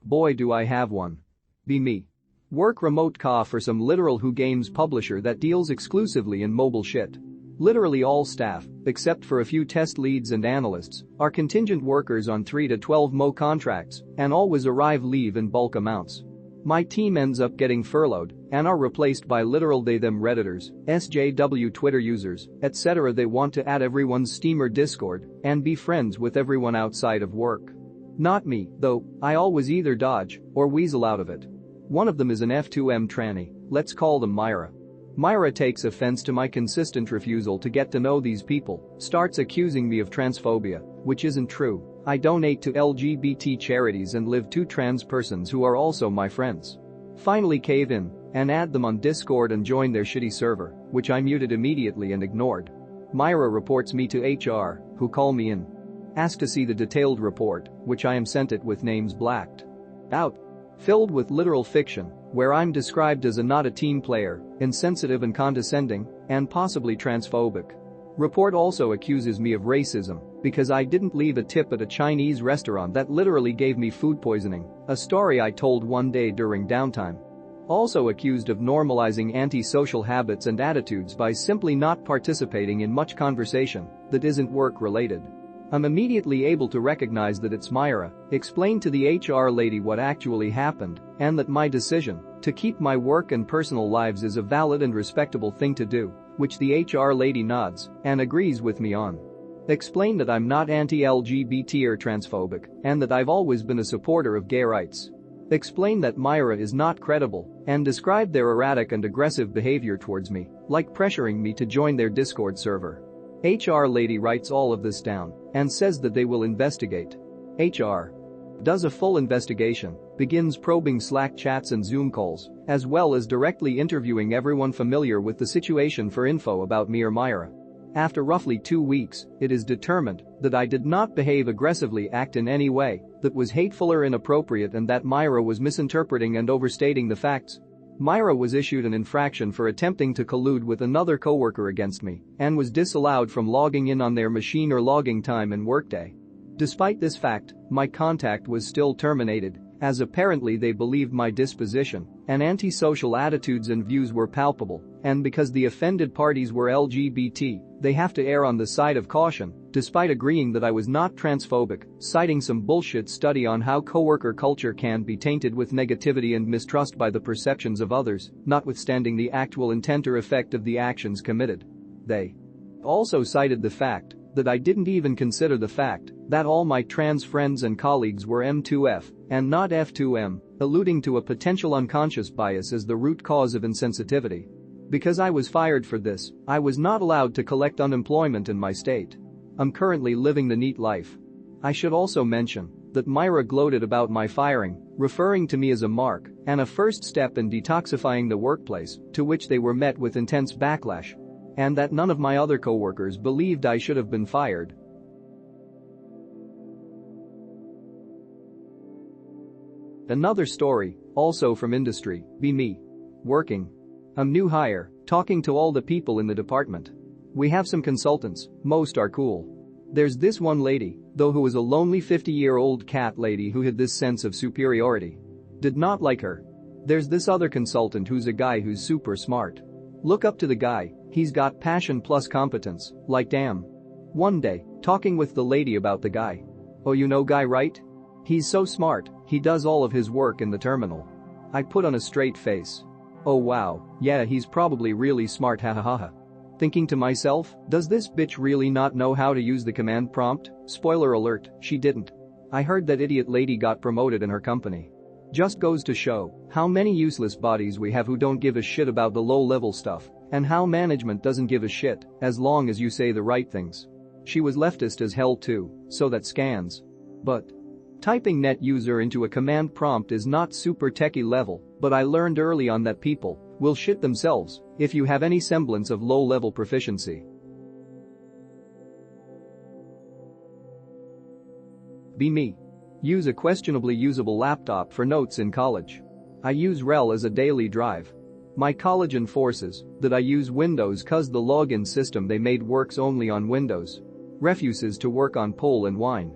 Boy do I have one. Be me. Work remote ca for some literal who games publisher that deals exclusively in mobile shit. Literally all staff, except for a few test leads and analysts, are contingent workers on 3 to 12 mo contracts and always arrive leave in bulk amounts. My team ends up getting furloughed and are replaced by literal they-them Redditors, SJW Twitter users, etc. They want to add everyone's Steam or Discord and be friends with everyone outside of work. Not me, though, I always either dodge or weasel out of it. One of them is an F2M tranny, let's call them Myra. Myra takes offense to my consistent refusal to get to know these people, starts accusing me of transphobia, which isn't true. I donate to LGBT charities and live 2 trans persons who are also my friends. Finally cave in and add them on Discord and join their shitty server, which I muted immediately and ignored. Myra reports me to HR, who call me in. Ask to see the detailed report, which I am sent it with names blacked out. Filled with literal fiction, where I'm described as a not a team player, insensitive and condescending, and possibly transphobic. Report also accuses me of racism because I didn't leave a tip at a Chinese restaurant that literally gave me food poisoning, a story I told one day during downtime. Also accused of normalizing anti-social habits and attitudes by simply not participating in much conversation that isn't work-related. I'm immediately able to recognize that it's Myra, explain to the HR lady what actually happened, and that my decision to keep my work and personal lives is a valid and respectable thing to do, which the HR lady nods and agrees with me on. Explain that I'm not anti-LGBT or transphobic, and that I've always been a supporter of gay rights. Explain that Myra is not credible, and describe their erratic and aggressive behavior towards me, like pressuring me to join their Discord server. HR lady writes all of this down and says that they will investigate. HR does a full investigation, begins probing Slack chats and Zoom calls, as well as directly interviewing everyone familiar with the situation for info about me or Myra. After roughly 2 weeks, it is determined that I did not behave aggressively, act in any way that was hateful or inappropriate, and that Myra was misinterpreting and overstating the facts. Myra was issued an infraction for attempting to collude with another coworker against me and was disallowed from logging in on their machine or logging time in Workday. Despite this fact, my contact was still terminated, as apparently they believed my disposition and antisocial attitudes and views were palpable, and because the offended parties were LGBT, they have to err on the side of caution, despite agreeing that I was not transphobic, citing some bullshit study on how coworker culture can be tainted with negativity and mistrust by the perceptions of others, notwithstanding the actual intent or effect of the actions committed. They also cited the fact that I didn't even consider the fact that all my trans friends and colleagues were M2F and not F2M, alluding to a potential unconscious bias as the root cause of insensitivity. Because I was fired for this, I was not allowed to collect unemployment in my state. I'm currently living the neat life. I should also mention that Myra gloated about my firing, referring to me as a mark and a first step in detoxifying the workplace, to which they were met with intense backlash, and that none of my other coworkers believed I should have been fired. Another story, also from industry, be me. Working. I'm new hire, talking to all the people in the department. We have some consultants, most are cool. There's this one lady, though, who is a lonely 50-year-old cat lady who had this sense of superiority. Did not like her. There's this other consultant who's a guy who's super smart. Look up to the guy, he's got passion plus competence, like damn. One day, talking with the lady about the guy. Oh, you know guy, right? He's so smart, he does all of his work in the terminal. I put on a straight face. Oh wow, yeah, he's probably really smart, hahaha. Thinking to myself, does this bitch really not know how to use the command prompt? Spoiler alert, she didn't. I heard that idiot lady got promoted in her company. Just goes to show how many useless bodies we have who don't give a shit about the low-level stuff, and how management doesn't give a shit as long as you say the right things. She was leftist as hell too, so that scans. But typing net user into a command prompt is not super techie level, but I learned early on that people will shit themselves if you have any semblance of low-level proficiency. Be me. Use a questionably usable laptop for notes in college. I use RHEL as a daily drive. My college enforces that I use Windows cause the login system they made works only on Windows. Refuses to work on Pole and Wine.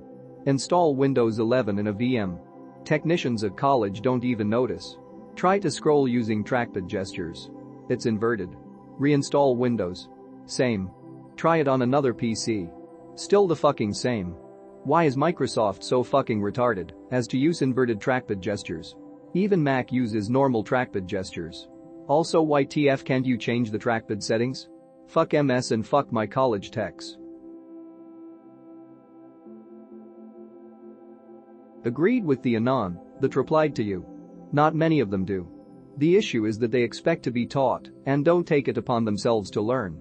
Install Windows 11 in a VM. Technicians at college don't even notice. Try to scroll using trackpad gestures. It's inverted. Reinstall Windows. Same. Try it on another PC. Still the fucking same. Why is Microsoft so fucking retarded as to use inverted trackpad gestures? Even Mac uses normal trackpad gestures. Also, YTF, can't you change the trackpad settings? Fuck MS and fuck my college techs. Agreed with the Anon that replied to you. Not many of them do. The issue is that they expect to be taught and don't take it upon themselves to learn.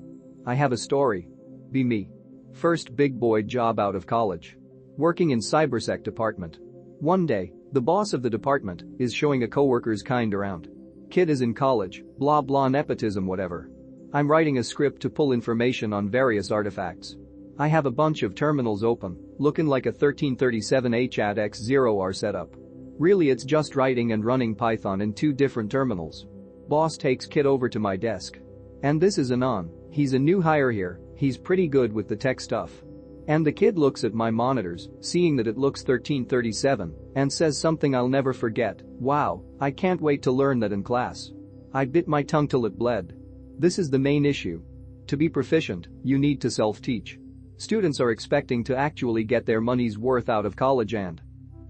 I have a story. Be me. First big boy job out of college. Working in cybersec department. One day, the boss of the department is showing a coworker's kind around. Kid is in college, blah blah nepotism whatever. I'm writing a script to pull information on various artifacts. I have a bunch of terminals open, looking like a 1337H@X0R setup. Really, it's just writing and running Python in 2 different terminals. Boss takes kid over to my desk. And this is Anon, he's a new hire here, he's pretty good with the tech stuff. And the kid looks at my monitors, seeing that it looks 1337, and says something I'll never forget. Wow, I can't wait to learn that in class. I bit my tongue till it bled. This is the main issue. To be proficient, you need to self-teach. Students are expecting to actually get their money's worth out of college and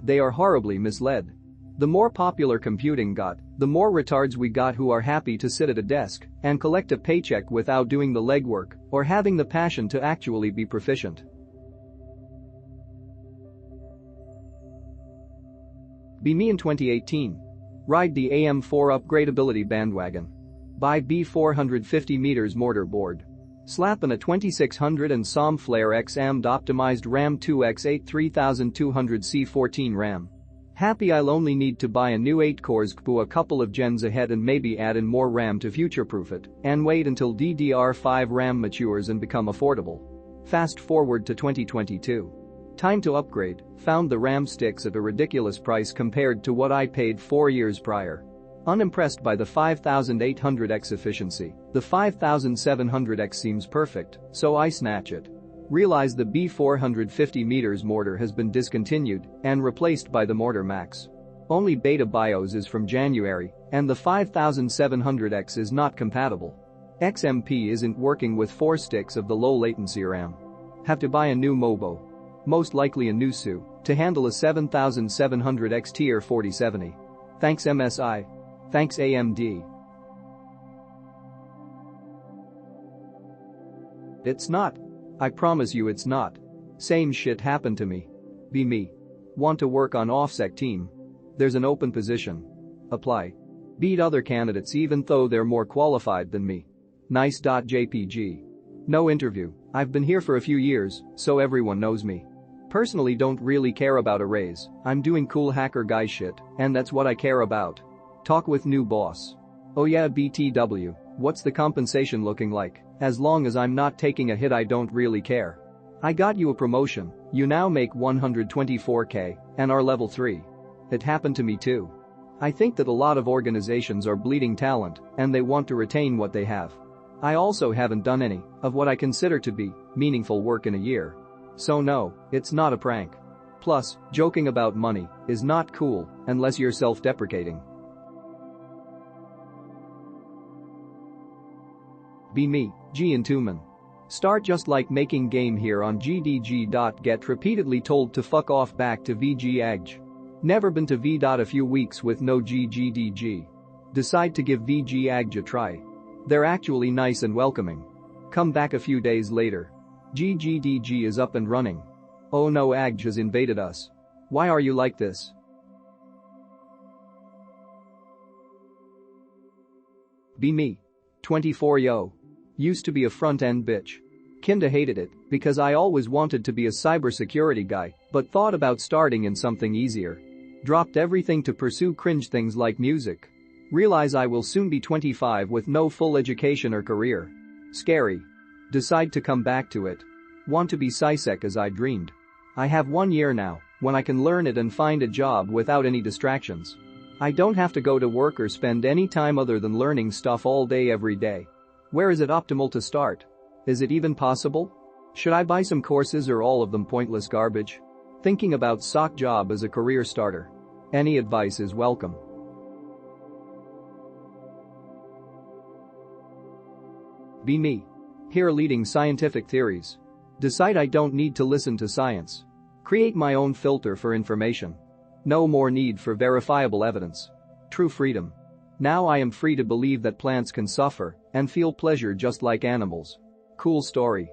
they are horribly misled. The more popular computing got, the more retards we got who are happy to sit at a desk and collect a paycheck without doing the legwork or having the passion to actually be proficient. Be me in 2018. Ride the AM4 upgradability bandwagon. Buy B450 meters mortar board. Slap in a 2600 and SOM Flare X AMD optimized RAM 2x8 3200C14 RAM. Happy I'll only need to buy a new 8 cores GPU a couple of gens ahead and maybe add in more RAM to future-proof it and wait until DDR5 RAM matures and become affordable. Fast forward to 2022. Time to upgrade, found the RAM sticks at a ridiculous price compared to what I paid 4 years prior. Unimpressed by the 5800X efficiency, the 5700X seems perfect, so I snatch it. Realize the B450 meters mortar has been discontinued and replaced by the Mortar Max. Only beta BIOS is from January, and the 5700X is not compatible. XMP isn't working with 4 sticks of the low latency RAM. Have to buy a new MOBO. Most likely a new SU, to handle a 7700X Tier 4070. Thanks MSI. Thanks AMD. It's not. I promise you it's not. Same shit happened to me. Be me. Want to work on OffSec team? There's an open position. Apply. Beat other candidates even though they're more qualified than me. Nice.jpg. No interview, I've been here for a few years, so everyone knows me. Personally don't really care about a raise, I'm doing cool hacker guy shit, and that's what I care about. Talk with new boss. Oh yeah BTW, what's the compensation looking like? As long as I'm not taking a hit I don't really care. I got you a promotion, you now make 124k and are level 3. It happened to me too. I think that a lot of organizations are bleeding talent and they want to retain what they have. I also haven't done any of what I consider to be meaningful work in a year. So no, it's not a prank. Plus, joking about money is not cool unless you're self-deprecating. Be me, G and Tuman. Start just like making game here on GDG. Get repeatedly told to fuck off back to VG. Never been to V. A few weeks with no GGDG. Decide to give VG a try. They're actually nice and welcoming. Come back a few days later. GGDG is up and running. Oh no, AG has invaded us. Why are you like this? Be me. 24 yo. Used to be a front-end bitch. Kinda hated it because I always wanted to be a cybersecurity guy but thought about starting in something easier. Dropped everything to pursue cringe things like music. Realize I will soon be 25 with no full education or career. Scary. Decide to come back to it. Want to be SciSec as I dreamed. I have 1 year now when I can learn it and find a job without any distractions. I don't have to go to work or spend any time other than learning stuff all day every day. Where is it optimal to start? Is it even possible? Should I buy some courses or all of them pointless garbage? Thinking about SOC job as a career starter. Any advice is welcome. Be me. Here leading scientific theories. Decide I don't need to listen to science. Create my own filter for information. No more need for verifiable evidence. True freedom. Now I am free to believe that plants can suffer and feel pleasure just like animals. Cool story.